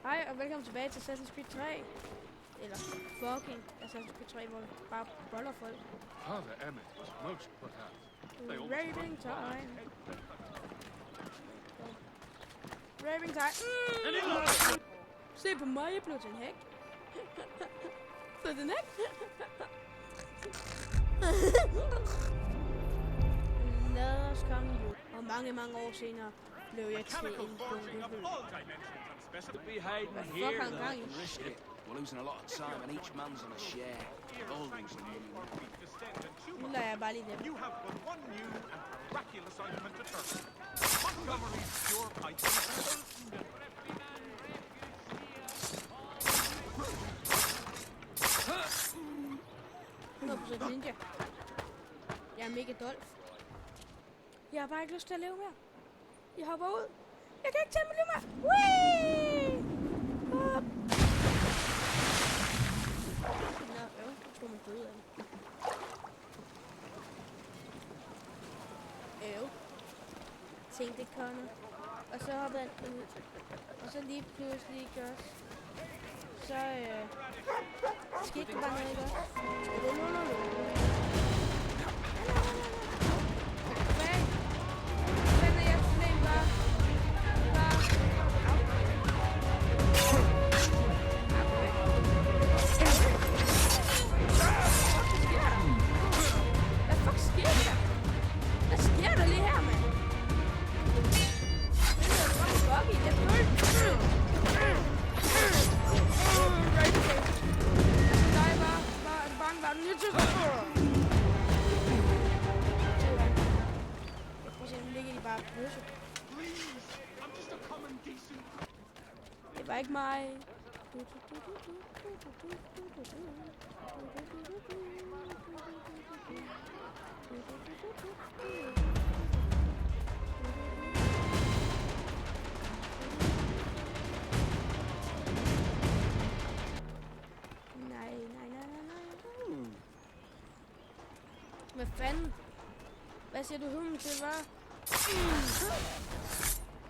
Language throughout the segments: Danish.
Hej og velkommen tilbage til Assassin's Creed 3. Eller fucking Assassin's Creed 3, hvor vi bare boller folk. Father Emmet was most put out. Raving time. Raving time. Se på mig, jeg blev til en hæk. Så den hæk. Lad os komme ud. Og mange år senere blev jeg til en bunkehøl. Hvad fuck har han gang i? We're losing a lot of time and each man's on a share. All losing money. Nu lader jeg bare lige det. You have but one new and miraculous ointment to turn. Montgomery's Pure Pipes. 100% ninja. Jeg er mega dolf. Jeg har bare ikke lyst til at leve mere. Jeg hopper ud. Jeg kan ikke tage mig lige mere. Whee! Hop! Nå, jeg tror man døde af det. Tænkte Connor. Og så hoppede han ud. Og så lige pludselig ikke også. Så skete det bare noget, ikke også? Det var ikke mig. Nej. Hvad fanden? Hvad siger du hummen til, hva'?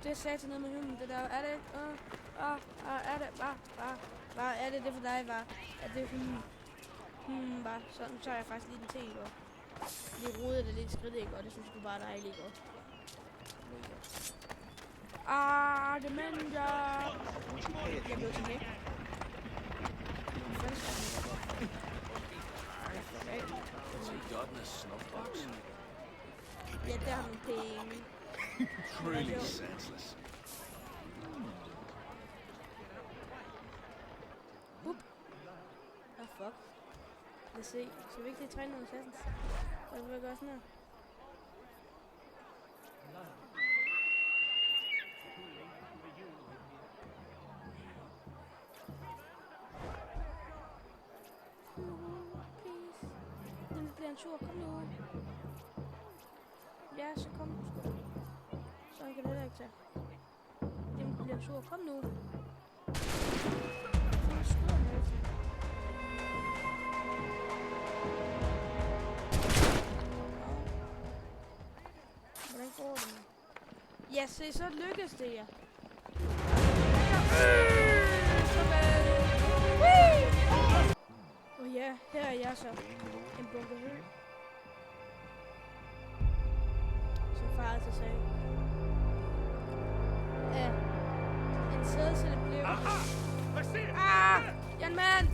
Det sagde til noget med hummen, det der. Er det? Er det? Hvad er det for dig, hva'? Er det hummen? Bare sådan, så er jeg faktisk lige den ting, ikke? Lige rodede det lidt skridt, ikke? Og det synes du bare, der er lige godt. Det mænder! Jeg blev til hæk. Ja, der har man penge. Truly senseless. Fuck. Lad os se. Så vi ikke lige træne nogle Assassins? Og så vil jeg gøre sådan her. Den bliver en tur. Kom nu. Ja, så kom nu sgu. Sådan kan det heller ikke tage. Den bliver en tur. Kom nu. Hvordan går det? Ja, se, så lykkes det, ja. Og ja, her er jeg så. En bunkehøl. Som far altid sagde. Ja. En sædcelle blev... Jan mand!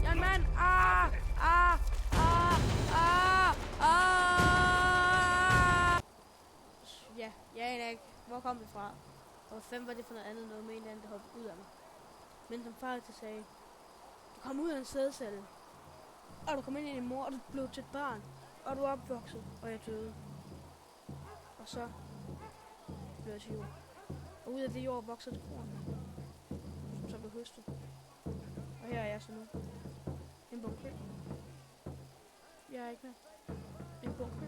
Ja, jeg aner ikke. Hvor kom det fra? Og hvad fanden var det for noget andet noget med en anden, der hoppede ud af mig? Men som far altid sagde, du kom ud af en sædcelle. Og du kom ind i din mor, og du blev til et barn. Og du er opvokset, og jeg døde. Og så blev jeg til jord. Og ud af det jord voksede det korn, som så blev høstet. Og her er jeg så nu. En bunker. Jeg er ikke med. En bunker.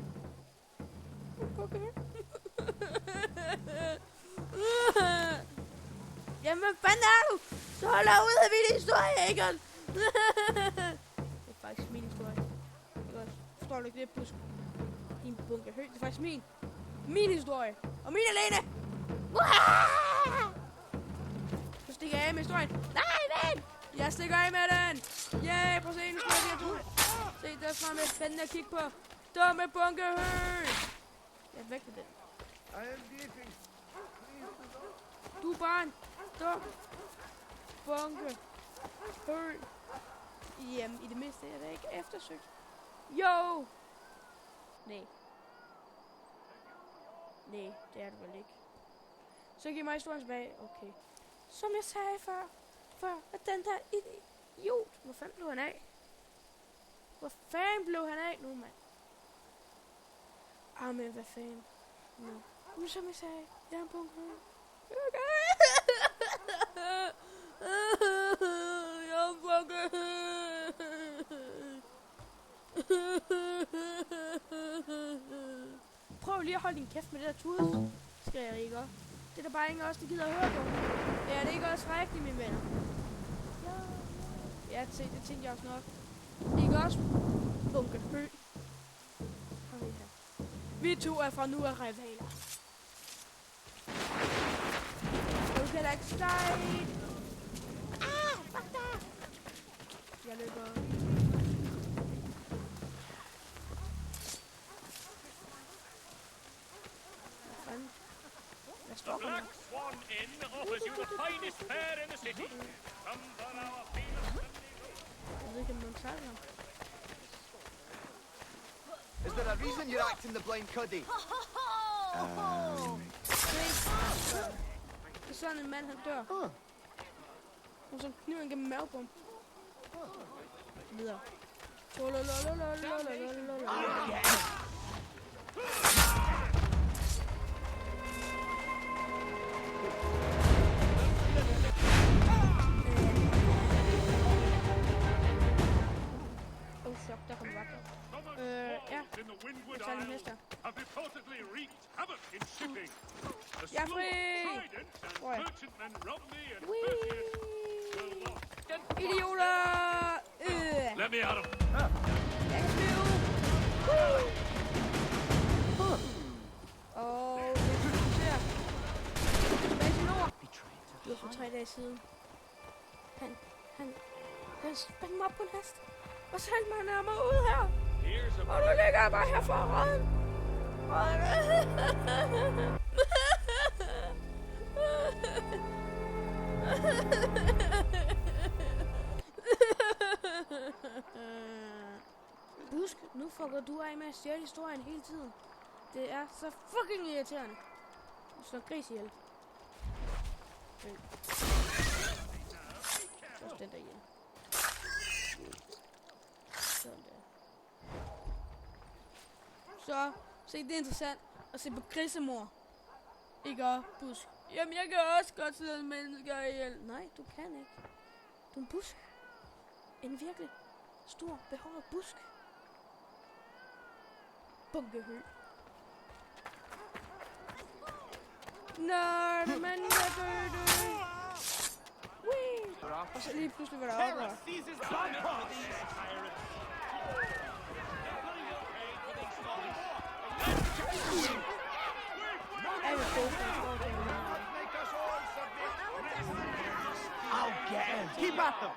Jamen, hvad fanden er du? Så hold dig ud af min historie, Egon! Det er faktisk min historie. Forstår du ikke det, Busk? Din bunkerhø, det er faktisk min. Min historie. Og min alene! Så stikker jeg af med historien. Nej! den! Jeg stikker af med den! Yeah, prøv at se, nu skal jeg lige se, der er fremme spændende at kigge på. Dumme bunkehø! Jeg er væk med den. Du er bare en dum bunkehø. Jamen, i det mindste er det ikke eftersøgt. Jo! Nej. Nej, det er det vel ikke. Så giv mig historien tilbage. Okay. Som jeg sagde før at den der idiot. Hvor fanden blev han af? Hvor fanden blev han af nu, mand? Men hvad fanden? Nå. Men som jeg sagde, jeg er en punkt. Jeg er en punkt. Prøv lige at holde din kæft med det der tude, skriger jeg ikke op. Det er der bare ingen også, der gider at høre på. Ja, det er ikke også rigtigt, mine venner. Ja, det tænkte jeg også nok. Ikke også? Bunke hø. Vi to er fra nu af rivaler. Du kan da ikke stege. Fuck dig. Jeg løber. The Black Swan Inn offers you the finest fare in the city. Come for our famous Is there a reason you're acting the blind cuddy? Det er sådan en mand, han dør. Og så kniven gennem mavebom. Videre. Der kommer vagter. Ja. Jeg tager lige næste. have reportedly wreaked havoc in shipping. The Jeg er sloop fri! Trident and Hvor er jeg? merchantmen Romney and Whee! Perseus were lost. Idioter! Let me at him. Jeg kan flyve! Og hvis du ser tilbage til nord. Det var for 3 dage siden. Han spændte mig op på en hest. Og så hældte mig nærmere ud her. Here's a Og nu ligger jeg bare her for råden. Husk, nu fucker du af med at stjæle historien hele tiden. Det er så fucking irriterende. Du slår gris ihjel. Så den der ihjel. Sådan der. Så, se det er interessant at se på grisemor. Ikke også, busk. Jamen jeg kan også godt slå mennesker ihjel. Nej, du kan ikke. Du er en busk. En virkelig stor, behåret busk. Bunkehø. Nå, men jeg døde. Whee! Og så lige pludselig var der oprør. I'll get him. Keep at them.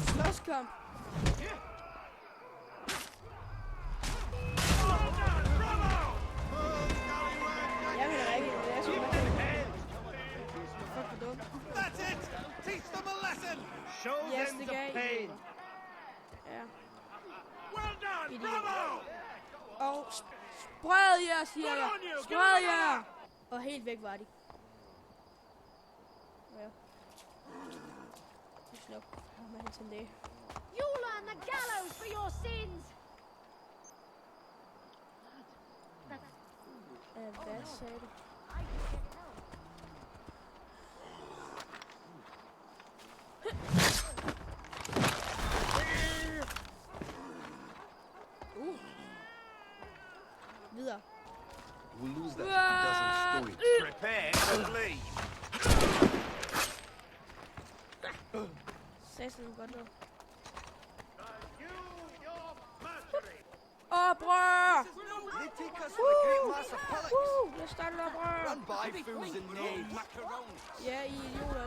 Slåskamp. Jeg vil da ikke, det er sgu ikke. Fuck for dumt. That's it. Teach them a lesson. Show Yes, them det the gav pain. Ja. well done, Idiot. bravo! Og spred jer, siger jeg. Spred jer. Og helt væk var de. Ja. Sluk. Hvad er det det? You'll earn the gallows for your sins! Hvad sagde du? Videre. We'll lose that if he doesn't story. Prepare to leave. Satan, godt noget. They Oprør! take us for the great mass of Pillix. Jeg starter oprør! Run by fools in names. Ja, I idioter.